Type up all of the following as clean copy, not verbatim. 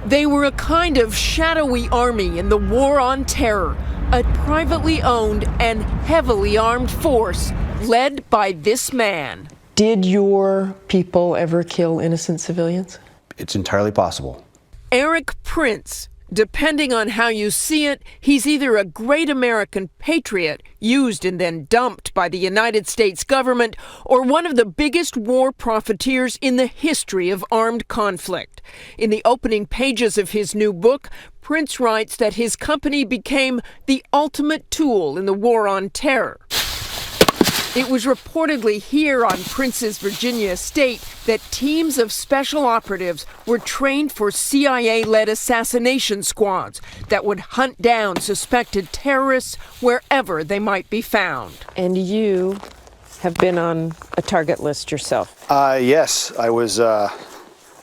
They were a kind of shadowy army in the war on terror, a privately owned and heavily armed force led by this man. Did your people ever kill innocent civilians? It's entirely possible. Erik Prince. Depending on how you see it, he's either a great American patriot, used and then dumped by the United States government, or one of the biggest war profiteers in the history of armed conflict. In the opening pages of his new book, Prince writes that his company became the ultimate tool in the war on terror. It was reportedly here on Prince's Virginia estate that teams of special operatives were trained for CIA-led assassination squads that would hunt down suspected terrorists wherever they might be found. And you have been on a target list yourself? Yes, I was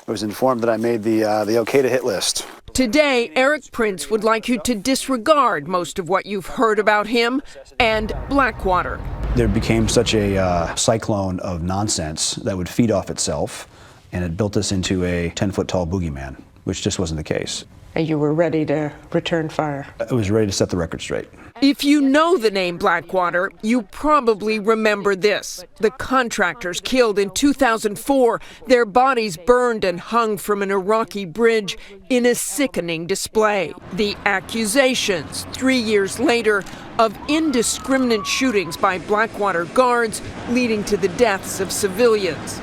informed that I made the okay to hit list. Today, Erik Prince would like you to disregard most of what you've heard about him and Blackwater. There became such a cyclone of nonsense that would feed off itself, and it built us into a 10-foot-tall boogeyman, which just wasn't the case. And you were ready to return fire? I was ready to set the record straight. If you know the name Blackwater, you probably remember this. The contractors killed in 2004, their bodies burned and hung from an Iraqi bridge in a sickening display. The accusations, 3 years later, of indiscriminate shootings by Blackwater guards leading to the deaths of civilians.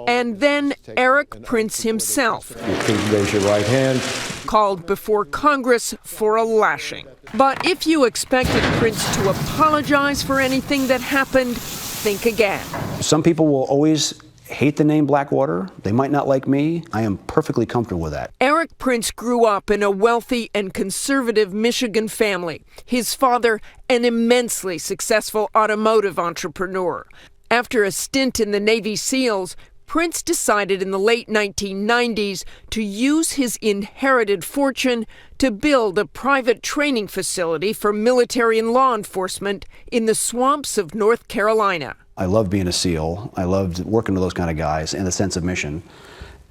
And then Erik Prince himself. Please raise your right hand. Called before Congress for a lashing. But if you expected Prince to apologize for anything that happened, think again. Some people will always hate the name Blackwater. They might not like me. I am perfectly comfortable with that. Erik Prince grew up in a wealthy and conservative Michigan family. His father, an immensely successful automotive entrepreneur. After a stint in the Navy SEALs, Prince decided in the late 1990s to use his inherited fortune to build a private training facility for military and law enforcement in the swamps of North Carolina. I loved being a SEAL. I loved working with those kind of guys and the sense of mission.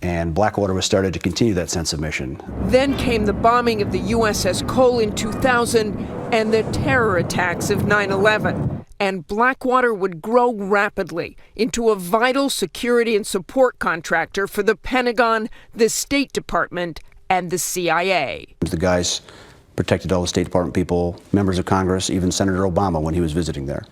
And Blackwater was started to continue that sense of mission. Then came the bombing of the USS Cole in 2000 and the terror attacks of 9/11. And Blackwater would grow rapidly into a vital security and support contractor for the Pentagon, the State Department, and the CIA. The guys protected all the State Department people, members of Congress, even Senator Obama when he was visiting there.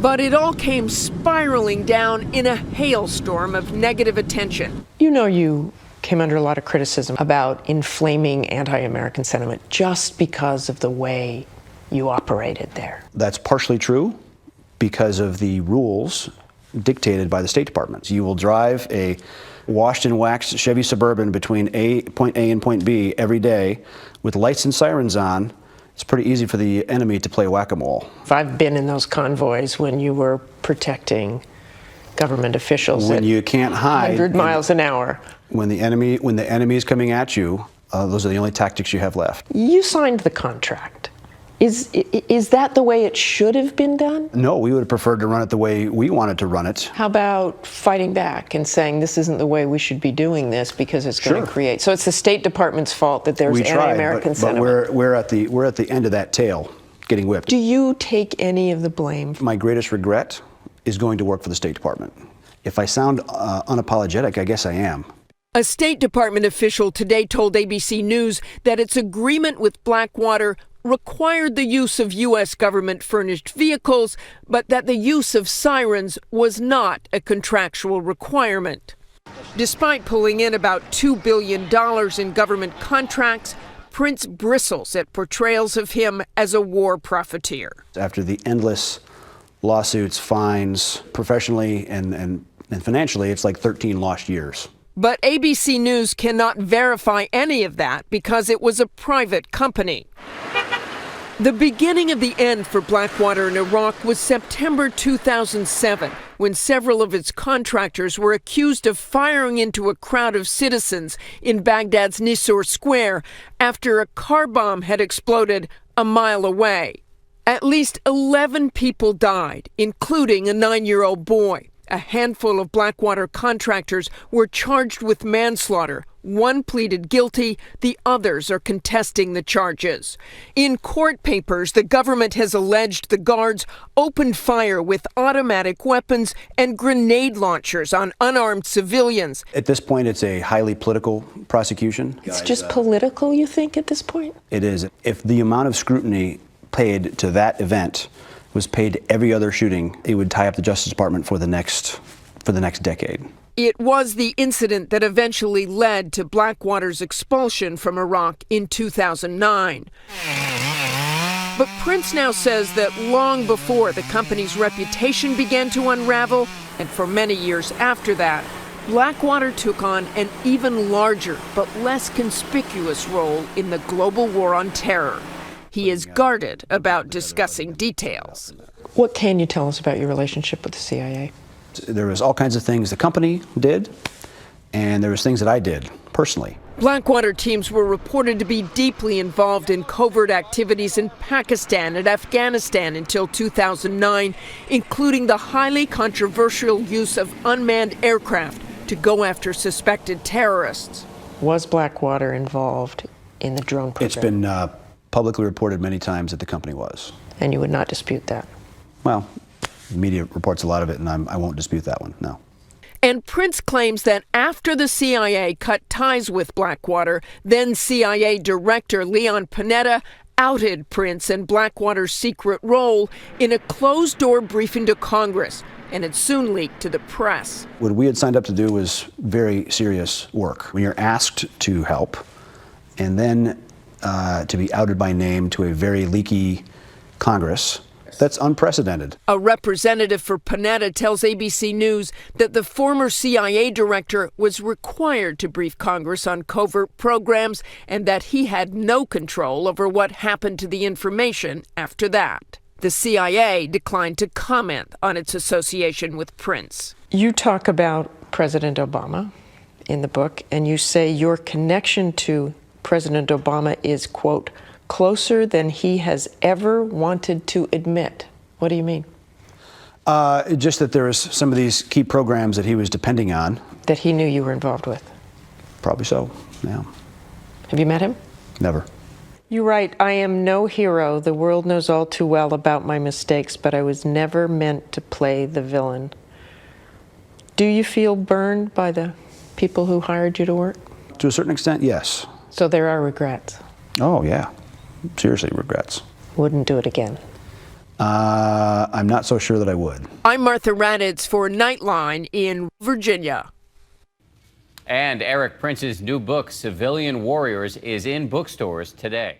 But it all came spiraling down in a hailstorm of negative attention. You know, you came under a lot of criticism about inflaming anti-American sentiment just because of the way you operated there. That's partially true, because of the rules dictated by the State Department. You will drive a washed and waxed Chevy Suburban between point A and point B every day with lights and sirens on. It's pretty easy for the enemy to play whack-a-mole. I've been in those convoys when you were protecting government officials when you can't hide 100 miles an hour. When the enemy is coming at you, those are the only tactics you have left. You signed the contract. Is that the way it should have been done? No, we would have preferred to run it the way we wanted to run it. How about fighting back and saying this isn't the way we should be doing this because it's going to create... So it's the State Department's fault that there's anti-American sentiment. But we're at the end of that tail, getting whipped. Do you take any of the blame? My greatest regret is going to work for the State Department. If I sound unapologetic, I guess I am. A State Department official today told ABC News that its agreement with Blackwater required the use of U.S. government-furnished vehicles, but that the use of sirens was not a contractual requirement. Despite pulling in about $2 billion in government contracts, Prince bristles at portrayals of him as a war profiteer. After the endless lawsuits, fines, professionally and financially, it's like 13 lost years. But ABC News cannot verify any of that because it was a private company. The beginning of the end for Blackwater in Iraq was September 2007, when several of its contractors were accused of firing into a crowd of citizens in Baghdad's Nissar Square after a car bomb had exploded a mile away. At least 11 people died, including a 9-year-old boy. A handful of Blackwater contractors were charged with manslaughter. One pleaded guilty, the others are contesting the charges. In court papers, the government has alleged the guards opened fire with automatic weapons and grenade launchers on unarmed civilians. At this point, it's a highly political prosecution. It's just political, you think, at this point? It is. If the amount of scrutiny paid to that event was paid to every other shooting, it would tie up the Justice Department for the next decade. It was the incident that eventually led to Blackwater's expulsion from Iraq in 2009. But Prince now says that long before the company's reputation began to unravel, and for many years after that, Blackwater took on an even larger but less conspicuous role in the global war on terror. He is guarded about discussing details. What can you tell us about your relationship with the CIA? There was all kinds of things the company did, and there was things that I did personally. Blackwater teams were reported to be deeply involved in covert activities in Pakistan and Afghanistan until 2009, including the highly controversial use of unmanned aircraft to go after suspected terrorists. Was Blackwater involved in the drone program? It's been publicly reported many times that the company was. And you would not dispute that? Well, the media reports a lot of it, and I won't dispute that one, no. And Prince claims that after the CIA cut ties with Blackwater, then CIA Director Leon Panetta outed Prince and Blackwater's secret role in a closed-door briefing to Congress, and it soon leaked to the press. What we had signed up to do was very serious work. When you're asked to help, and then to be outed by name to a very leaky Congress, that's unprecedented. A representative for Panetta tells ABC News that the former CIA director was required to brief Congress on covert programs and that he had no control over what happened to the information after that. The CIA declined to comment on its association with Prince. You talk about President Obama in the book, and you say your connection to President Obama is, quote, closer than he has ever wanted to admit. What do you mean? Just that there was some of these key programs that he was depending on. That he knew you were involved with? Probably so, yeah. Have you met him? Never. You write, I am no hero. The world knows all too well about my mistakes, but I was never meant to play the villain. Do you feel burned by the people who hired you to work? To a certain extent, yes. So there are regrets? Oh, yeah. Seriously, regrets. Wouldn't do it again? I'm not so sure that I would. I'm Martha Raditz for Nightline in Virginia. And Erik Prince's new book, Civilian Warriors, is in bookstores today.